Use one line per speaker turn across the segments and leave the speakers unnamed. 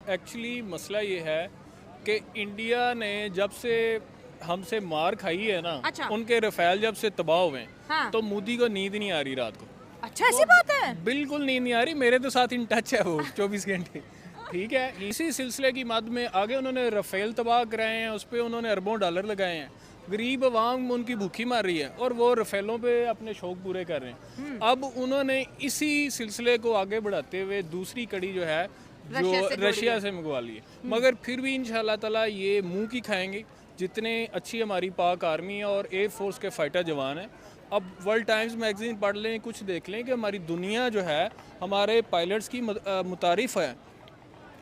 Actually मसला ये है कि इंडिया ने जब से हमसे मार खाई है ना,
अच्छा।
उनके रफेल जब से तबाह हुए हैं,
हाँ।
तो मोदी को नींद नहीं आ रही रात को।
अच्छा, ऐसी बात है।
बिल्कुल नींद नहीं आ रही। मेरे तो साथ इन टच है वो 24 घंटे। ठीक है, इसी सिलसिले की मद में आगे उन्होंने रफेल तबाह कराए हैं, उस पर उन्होंने अरबों डॉलर लगाए हैं। गरीब अवाम उनकी भूखी मार रही है और वो रफेलों पे अपने शौक पूरे कर रहे हैं। अब उन्होंने इसी सिलसिले को आगे बढ़ाते हुए दूसरी कड़ी जो है जो रशिया से मंगवा ली है, मगर फिर भी इंशाल्लाह ताला ये मुंह की खाएंगे। जितने अच्छी हमारी पाक आर्मी है और एयर फोर्स के फाइटर जवान हैं, अब वर्ल्ड टाइम्स मैगजीन पढ़ लें, कुछ देख लें कि हमारी दुनिया जो है हमारे पायलट्स की मुतारिफ है।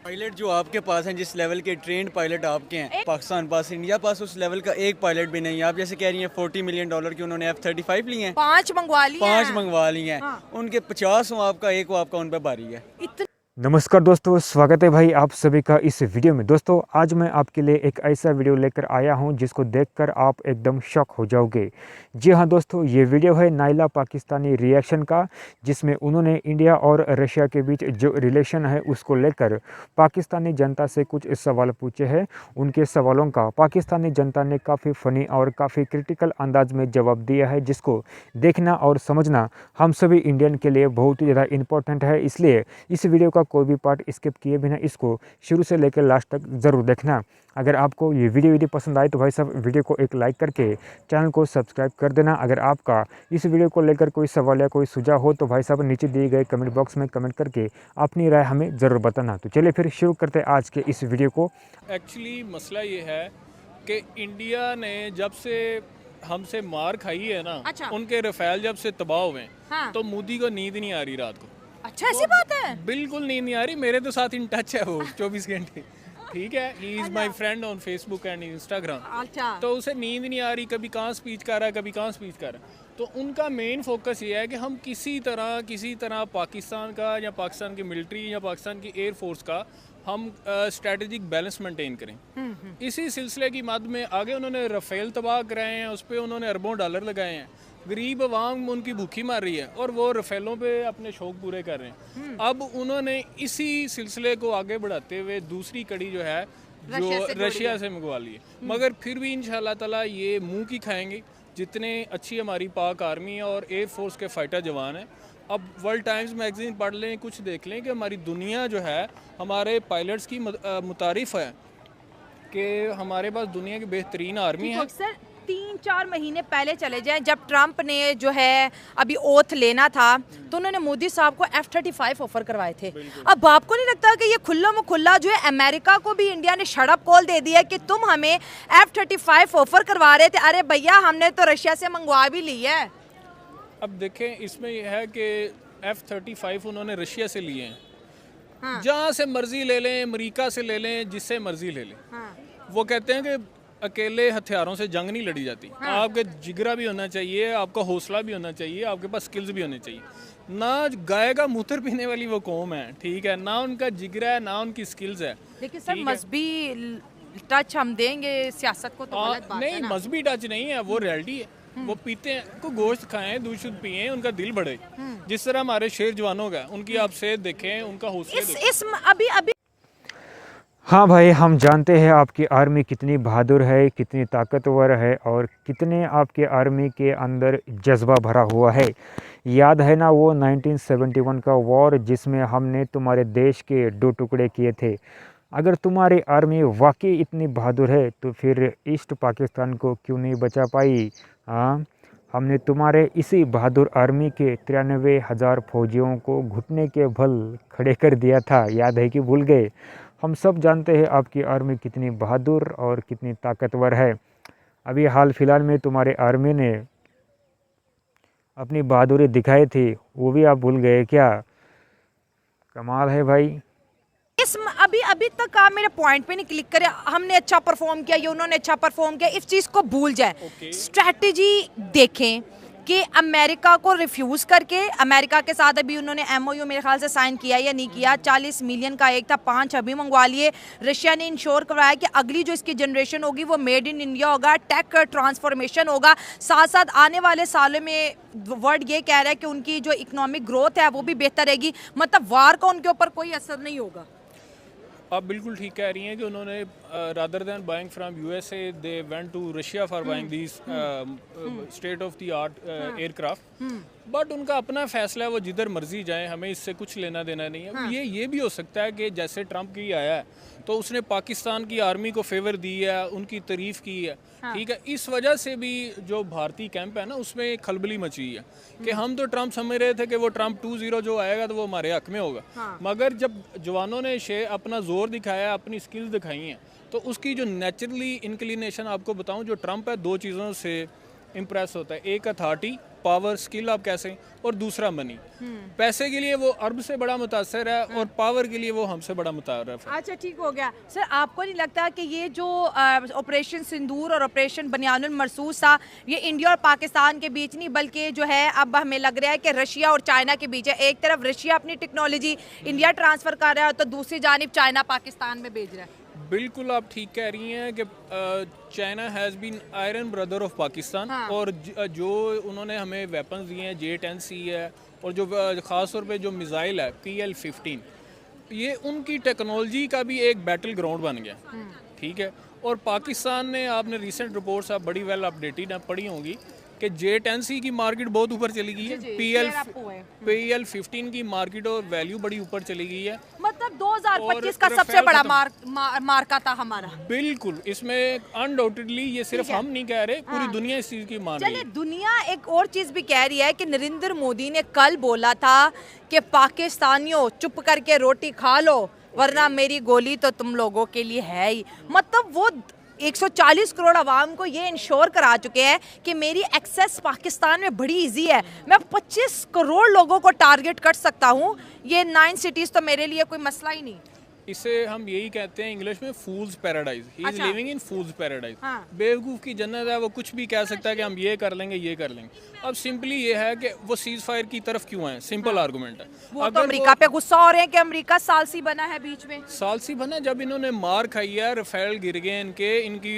पायलट जो आपके पास हैं, जिस लेवल के ट्रेंड पायलट आपके हैं पाकिस्तान पास, इंडिया पास उस लेवल का एक पायलट भी नहीं है। आप जैसे कह रही हैं $40 मिलियन की उन्होंने F-35 लिए हैं,
5 मंगवा लिए
5 मंगवा लिए हैं।
हाँ।
उनके 50 हो आपका, एक हो आपका, उन पर भारी है।
नमस्कार दोस्तों, स्वागत है भाई आप सभी का इस वीडियो में। दोस्तों आज मैं आपके लिए एक ऐसा वीडियो लेकर आया हूं जिसको देखकर आप एकदम शॉक हो जाओगे। जी हां दोस्तों, ये वीडियो है नाइला पाकिस्तानी रिएक्शन का, जिसमें उन्होंने इंडिया और रशिया के बीच जो रिलेशन है उसको लेकर पाकिस्तानी जनता से कुछ सवाल पूछे हैं। उनके सवालों का पाकिस्तानी जनता ने काफ़ी फ़नी और काफ़ी क्रिटिकल अंदाज में जवाब दिया है, जिसको देखना और समझना हम सभी इंडियन के लिए बहुत ही ज़्यादा इम्पोर्टेंट है। इसलिए इस वीडियो का कोई भी पार्ट स्किप किए बिना इसको शुरू से लेकर लास्ट तक ज़रूर देखना। अगर आपको ये वीडियो यदि पसंद आए तो भाई साहब वीडियो को एक लाइक करके चैनल को सब्सक्राइब कर देना। अगर आपका इस वीडियो को लेकर कोई सवाल या कोई सुझाव हो तो भाई साहब नीचे दिए गए कमेंट बॉक्स में कमेंट करके अपनी राय हमें ज़रूर बताना। तो चलिए फिर शुरू करते हैं आज के इस वीडियो को।
एक्चुअली मसला ये है कि इंडिया ने जब से हमसे मार खाई है ना,
अच्छा।
उनके रफेल जब से तबाह हुए हैं,
हाँ।
तो मोदी को नींद नहीं आ रही रात को।
अच्छा, ऐसी बात है।
बिल्कुल नींद नहीं आ रही। मेरे तो साथ इन टच है वो 24 घंटे। ठीक है, he is my friend on Facebook and Instagram.
अच्छा।
तो उसे नींद नहीं आ रही, कभी कहाँ स्पीच कर रहा है, कभी कहाँ स्पीच कर रहा है। तो उनका मेन फोकस ये है कि हम किसी तरह पाकिस्तान का या पाकिस्तान की मिलिट्री या पाकिस्तान की एयर फोर्स का हम स्ट्रेटजिक बैलेंस मेंटेन करें। इसी सिलसिले की मद में आगे उन्होंने रफेल तबाह कराए हैं, उस पर उन्होंने अरबों डॉलर लगाए हैं। गरीब अवाम उनकी भूखी मार रही है और वो रफेलों पे अपने शौक पूरे कर रहे हैं। अब उन्होंने इसी सिलसिले को आगे बढ़ाते हुए दूसरी कड़ी जो है जो रशिया से मंगवा ली है, मगर फिर भी इंशाल्लाह ताला ये मुंह की खाएंगे। जितने अच्छी हमारी पाक आर्मी है और एयर फोर्स के फाइटर जवान हैं, अब वर्ल्ड टाइम्स मैगजीन पढ़ लें, कुछ देख लें कि हमारी दुनिया जो है हमारे पायलट्स की मुतारिफ है कि हमारे पास दुनिया की बेहतरीन आर्मी है।
सर 3-4 महीने पहले चले जाएं, जब ट्रंप ने जो है अभी ओथ लेना था तो उन्होंने मोदी साहब को F-35 ऑफर करवाए थे। अब आपको नहीं लगता कि ये खुल्ला मुखुल्ला जो है अमेरिका को भी इंडिया ने शट अप कॉल दे दिया कि तुम हमें F-35 ऑफर करवा रहे थे, अरे भैया हमने तो रशिया से मंगवा भी ली है।
अब देखें, इसमें यह है कि F-35 उन्होंने रशिया से लिए हैं।
हाँ।
जहाँ से मर्जी ले लें, अमेरिका से ले लें, जिससे मर्जी ले लें।
हाँ।
वो कहते हैं कि अकेले हथियारों से जंग नहीं लड़ी जाती।
हाँ।
आपके जिगरा भी होना चाहिए, आपका हौसला भी होना चाहिए, आपके पास स्किल्स भी होने चाहिए। ना गाय का मूत्र पीने वाली वो कौम है, ठीक है, ना उनका जिगरा है, ना उनकी स्किल्स है।
लेकिन सर मजहबी टच हम देंगे सियासत को तो गलत बात है
नहीं,
ना।
मजहबी टच नहीं है, वो रियलिटी है। वो पीते हैं, को गोश्त खाएं, दूध शुद्ध पिए, उनका दिल बढ़े। जिस तरह हमारे शेर जवानों का, उनकी आप सेहत देखें, उनका हौसला देखें।
अभी
हाँ भाई, हम जानते हैं आपकी आर्मी कितनी बहादुर है, कितनी ताकतवर है और कितने आपके आर्मी के अंदर जज्बा भरा हुआ है। याद है ना वो 1971 का वॉर जिसमें हमने तुम्हारे देश के 2 टुकड़े किए थे। अगर तुम्हारी आर्मी वाकई इतनी बहादुर है तो फिर ईस्ट पाकिस्तान को क्यों नहीं बचा पाई? हाँ, हमने तुम्हारे इसी बहादुर आर्मी के 93,000 फौजियों को घुटने के बल खड़े कर दिया था। याद है कि भूल गए? हम सब जानते हैं आपकी आर्मी कितनी बहादुर और कितनी ताकतवर है। अभी हाल फिलहाल में तुम्हारे आर्मी ने अपनी बहादुरी दिखाई थी, वो भी आप भूल गए क्या? कमाल है भाई।
अभी तक आप मेरे पॉइंट पे नहीं क्लिक करे। हमने अच्छा परफॉर्म किया, ये उन्होंने अच्छा परफॉर्म किया, इस चीज को भूल जाए। स्ट्रेटजी देखें कि अमेरिका को रिफ्यूज करके, अमेरिका के साथ अभी उन्होंने MOU मेरे ख्याल से साइन किया या नहीं किया, 40 मिलियन का एक था, 5 अभी मंगवा लिए। रशिया ने इंश्योर करवाया कि अगली जो इसकी जनरेशन होगी वो मेड इन इंडिया होगा, टेक ट्रांसफॉर्मेशन होगा। साथ साथ आने वाले सालों में वर्ल्ड ये कह रहा है कि उनकी जो इकोनॉमिक ग्रोथ है वो भी बेहतर रहेगी। मतलब वार का उनके ऊपर कोई असर नहीं होगा।
आप बिल्कुल ठीक कह रही हैं कि उन्होंने rather than buying from USA they went to Russia for buying these state of the art aircraft, but उनका अपना फैसला है, वो जिधर मर्जी जाएं, हमें इससे कुछ लेना देना नहीं है। ये भी हो सकता है कि जैसे ट्रंप की आया है तो उसने पाकिस्तान की आर्मी को फेवर दी है, उनकी तारीफ की है, ठीक है, इस वजह से भी जो भारतीय कैंप है ना उसमें एक खलबली मची है कि हम तो ट्रंप समझ रहे थे कि वो ट्रंप 2.0 जो आएगा तो वो हमारे हक में होगा, मगर जब जवानों ने अपना जोर दिखाया, अपनी स्किल्स दिखाई हैं, तो उसकी जो नेचुरली इंक्लिनेशन, आपको बताऊं, जो ट्रंप है 2 चीज़ों से इम्प्रेस होता है, एक अथॉरिटी, पावर, स्किल आप कैसे, और दूसरा मनी। पैसे के लिए वो अरब से बड़ा मुतासर है और पावर के लिए वो हमसे बड़ा मुतारफ है।
अच्छा, ठीक हो गया सर। आपको नहीं लगता कि ये जो ऑपरेशन सिंदूर और ऑपरेशन बनियानुल मरसूस था, ये इंडिया और पाकिस्तान के बीच नहीं, बल्कि जो है अब हमें लग रहा है कि रशिया और चाइना के बीच है। एक तरफ रशिया अपनी टेक्नोलॉजी इंडिया ट्रांसफ़र कर रहा है तो दूसरी जानिब चाइना पाकिस्तान में भेज रहा है।
बिल्कुल आप ठीक कह रही हैं कि China has been iron brother of Pakistan, और जो उन्होंने हमें वेपन्स दिए हैं, J-10C है, और जो ख़ास तौर पे जो मिसाइल है PL-15, ये उनकी टेक्नोलॉजी का भी एक बैटल ग्राउंड बन गया, ठीक है। और पाकिस्तान ने, आपने रिसेंट रिपोर्ट्स आप बड़ी वेल अपडेटेड आप पढ़ी होंगी कि J-10C की मार्केट बहुत ऊपर चली गई है, PL-15 की मार्केट और वैल्यू बड़ी ऊपर चली गई है।
मतलब 2025 का सबसे बड़ा मार्का था हमारा।
बिल्कुल, इसमें अनडाउटेडली ये सिर्फ हम नहीं कह रहे, पूरी दुनिया इस चीज़ की मान रही है।
चलिए, दुनिया एक और चीज़ भी कह रही है कि नरेंद्र मोदी ने कल बोला था कि पाकिस्तानियों चुप करके रोटी खा लो, वरना मेरी गोली तो तुम लोगों के लिए है ही। मतलब वो 140 करोड़ आवाम को ये इंश्योर करा चुके हैं कि मेरी एक्सेस पाकिस्तान में बड़ी इजी है, मैं 25 करोड़ लोगों को टारगेट कर सकता हूँ, ये 9 सिटीज़ तो मेरे लिए कोई मसला ही नहीं।
इसे हम यही कहते हैं इंग्लिश में fools paradise, he is living in fools paradise.
हाँ।
बेवकूफ़ की जन्नत है, वो कुछ भी कह सकता है कि हम ये कर लेंगे, ये कर लेंगे। अब सिंपली ये है कि वो सीज फायर की तरफ क्यों आए, सिंपल आर्गूमेंट है।
वो तो अमेरिका पे गुस्सा हो रहे हैं कि अमेरिका सालसी बना है बीच में।
सालसी बना, जब इन्होंने मार खाई है, रफेल गिर गए इनके, इनकी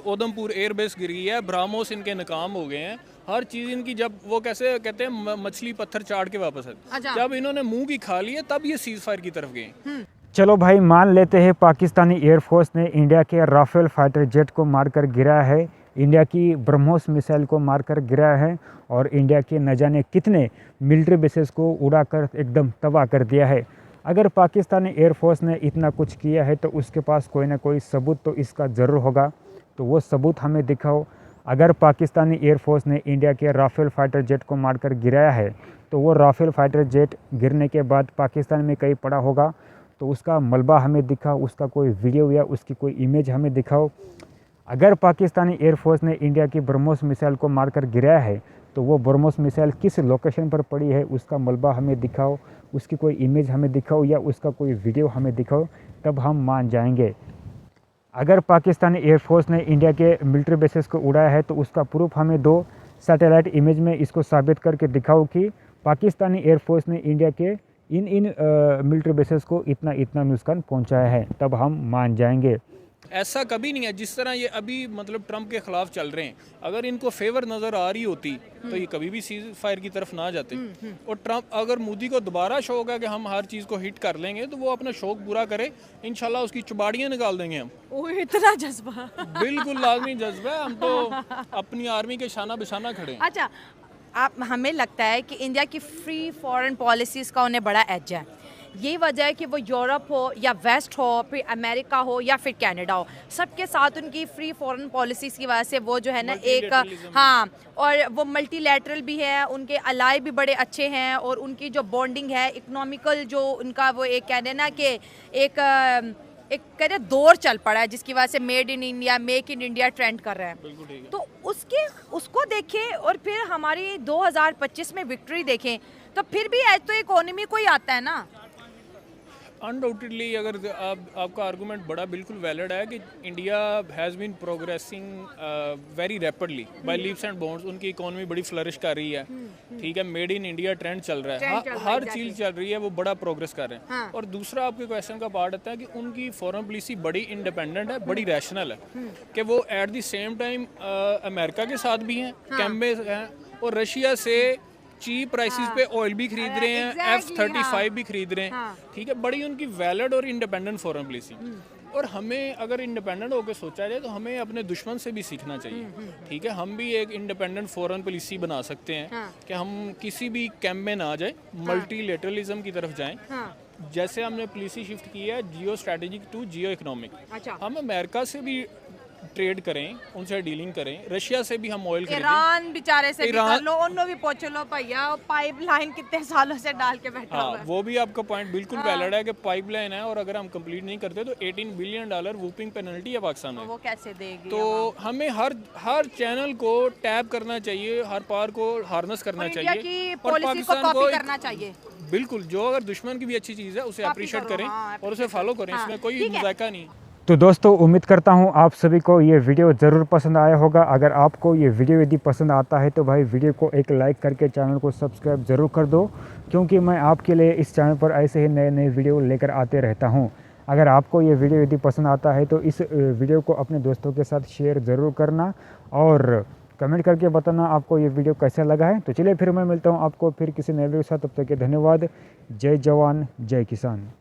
उधमपुर एयरबेस गिर गई है, ब्राह्मोस इनके नाकाम हो गए हैं, हर चीज़ इनकी, जब वो कैसे कहते हैं मछली पत्थर चाट के वापस आती, जब इन्होंने मुंह की खा ली है तब ये सीज फायर की तरफ गए।
चलो भाई, मान लेते हैं पाकिस्तानी एयरफोर्स ने इंडिया के राफेल फाइटर जेट को मारकर गिराया है, इंडिया की ब्रह्मोस मिसाइल को मारकर गिराया है, और इंडिया के न जाने कितने मिलिट्री बेसेस को उड़ाकर एकदम तबाह कर दिया है। अगर पाकिस्तानी एयरफोर्स ने इतना कुछ किया है तो उसके पास कोई ना कोई सबूत तो इसका ज़रूर होगा, तो वो सबूत हमें दिखाओ। अगर पाकिस्तानी एयरफोर्स ने इंडिया के राफेल फाइटर जेट को मारकर गिराया है तो वो राफेल फाइटर जेट गिरने के बाद पाकिस्तान में कहीं पड़ा होगा, तो उसका मलबा हमें दिखाओ, उसका कोई वीडियो या उसकी कोई इमेज हमें दिखाओ। अगर पाकिस्तानी एयरफोर्स ने इंडिया की ब्रह्मोस मिसाइल को मारकर गिराया है तो वो ब्रह्मोस मिसाइल किस लोकेशन पर पड़ी है, उसका मलबा हमें दिखाओ, उसकी कोई इमेज हमें दिखाओ या उसका कोई वीडियो हमें दिखाओ, तब हम मान जाएंगे। अगर पाकिस्तानी एयरफोर्स ने इंडिया के मिलिट्री बेसेस को उड़ाया है तो उसका प्रूफ हमें दो, सैटेलाइट इमेज में इसको साबित करके दिखाओ कि पाकिस्तानी एयरफोर्स ने इंडिया के इन मिलिट्री बेसेस को इतना नुकसान पहुंचाया है, तब हम मान जाएंगे।
ऐसा कभी नहीं है जिस तरह ये अभी मतलब ट्रंप के खिलाफ चल रहे हैं, अगर इनको फेवर नज़र आ रही होती तो ये कभी भी सीज फायर की तरफ ना जाते। और ट्रंप, अगर मोदी को दोबारा शौक है कि हम हर चीज़ को हिट कर लेंगे तो वो अपना शौक पूरा करे, इंशाल्लाह उसकी चुबाड़ियाँ निकाल देंगे हम।
ओह, इतना जज्बा।
बिल्कुल लाजमी जज्बा है, हम तो अपनी आर्मी के शाना बिशाना खड़े हैं।
अच्छा, आप, हमें लगता है कि इंडिया की फ्री फॉरेन पॉलिसीज़ का उन्हें बड़ा एज है। यही वजह है कि वो यूरोप हो या वेस्ट हो, फिर अमेरिका हो या फिर कनाडा हो, सबके साथ उनकी फ्री फॉरेन पॉलिसीज़ की वजह से वो जो है ना एक, हाँ, और वो मल्टीलैटरल भी है, उनके अलाई भी बड़े अच्छे हैं, और उनकी जो बॉन्डिंग है इकोनॉमिकल, जो उनका वो एक कहने ना कि एक कहते दौर चल पड़ा है जिसकी वजह से made in India, make in India trend कर रहे हैं। तो उसको देखें और फिर हमारी 2025 में विक्ट्री देखें, तो फिर भी एज तो इकोनॉमी को ही आता है ना।
अनडाउटेडली अगर आपका आर्गूमेंट बड़ा बिल्कुल वैलिड है कि India has been progressing very rapidly by leaps and bounds, उनकी इकोनॉमी बड़ी फ्लरिश कर रही है, ठीक है, मेड इन इंडिया ट्रेंड चल रहा है, हर चीज़ चल रही है, वो बड़ा प्रोग्रेस कर रहे हैं। हाँ। और दूसरा आपके क्वेश्चन का पार्ट आता है कि उनकी फॉरेन पॉलिसी बड़ी इंडिपेंडेंट है, बड़ी रैशनल है, कि वो at the same time America के साथ भी हैं, कैम्बे हैं, और रशिया से चीप प्राइसेस पे ऑयल भी खरीद रहे हैं,
Exactly,
F-35 भी खरीद रहे हैं,
हाँ।
ठीक है। बड़ी उनकी वैलिड और इंडिपेंडेंट फॉरेन पॉलिसी। और हमें अगर इंडिपेंडेंट होकर सोचा जाए तो हमें अपने दुश्मन से भी सीखना चाहिए, ठीक है। हम भी एक इंडिपेंडेंट फॉरेन पॉलिसी बना सकते हैं
हाँ।
कि हम किसी भी कैंप में ना जाए, मल्टीलेटरलिज्म की तरफ जाएं।
हाँ
जैसे हमने पॉलिसी शिफ्ट की है geo strategic to geo economic.
अच्छा
हम अमेरिका से भी ट्रेड करें, उनसे डीलिंग करें, रशिया से भी हम ऑयल खरीदें।
ईरान बेचारे से भी
ईरान-
कर लो, उन्होंने भी पूछ लो भैया, पाइपलाइन कितने सालों से डाल के बैठा हुआ
हाँ,
है।
वो भी आपका पॉइंट बिल्कुल वैलिड है कि पाइपलाइन है और अगर हम कंप्लीट नहीं करते तो $18 बिलियन वूपिंग पेनल्टी है पाकिस्तान में।
वो कैसे देगी?
तो हमें हर चैनल को टैप करना चाहिए, हर पार को हार्नेस करना
इंडिया
चाहिए
की
और
पॉलिसी को
पाकिस्तान
कॉपी
एक-
करना चाहिए।
बिल्कुल, जो अगर दुश्मन की भी अच्छी चीज़ है उसे
कॉपी
अप्रिशिएट
करो,
करें
हाँ,
और उसे फॉलो करें,
हाँ,
इसमें कोई
ठीक है।
मजाका नहीं।
तो दोस्तों उम्मीद करता हूँ आप सभी को ये वीडियो ज़रूर पसंद आया होगा। अगर आपको ये वीडियो यदि पसंद आता है तो भाई वीडियो को एक लाइक करके चैनल को सब्सक्राइब ज़रूर कर दो, क्योंकि मैं आपके लिए इस चैनल पर ऐसे ही नए नए वीडियो लेकर आते रहता हूँ। अगर आपको ये वीडियो यदि पसंद आता है तो इस वीडियो को अपने दोस्तों के साथ शेयर ज़रूर करना और कमेंट करके बताना आपको ये वीडियो कैसा लगा है। तो चलिए फिर मैं मिलता हूँ आपको फिर किसी नए वीडियो के साथ, तब तक के धन्यवाद। जय जवान जय किसान।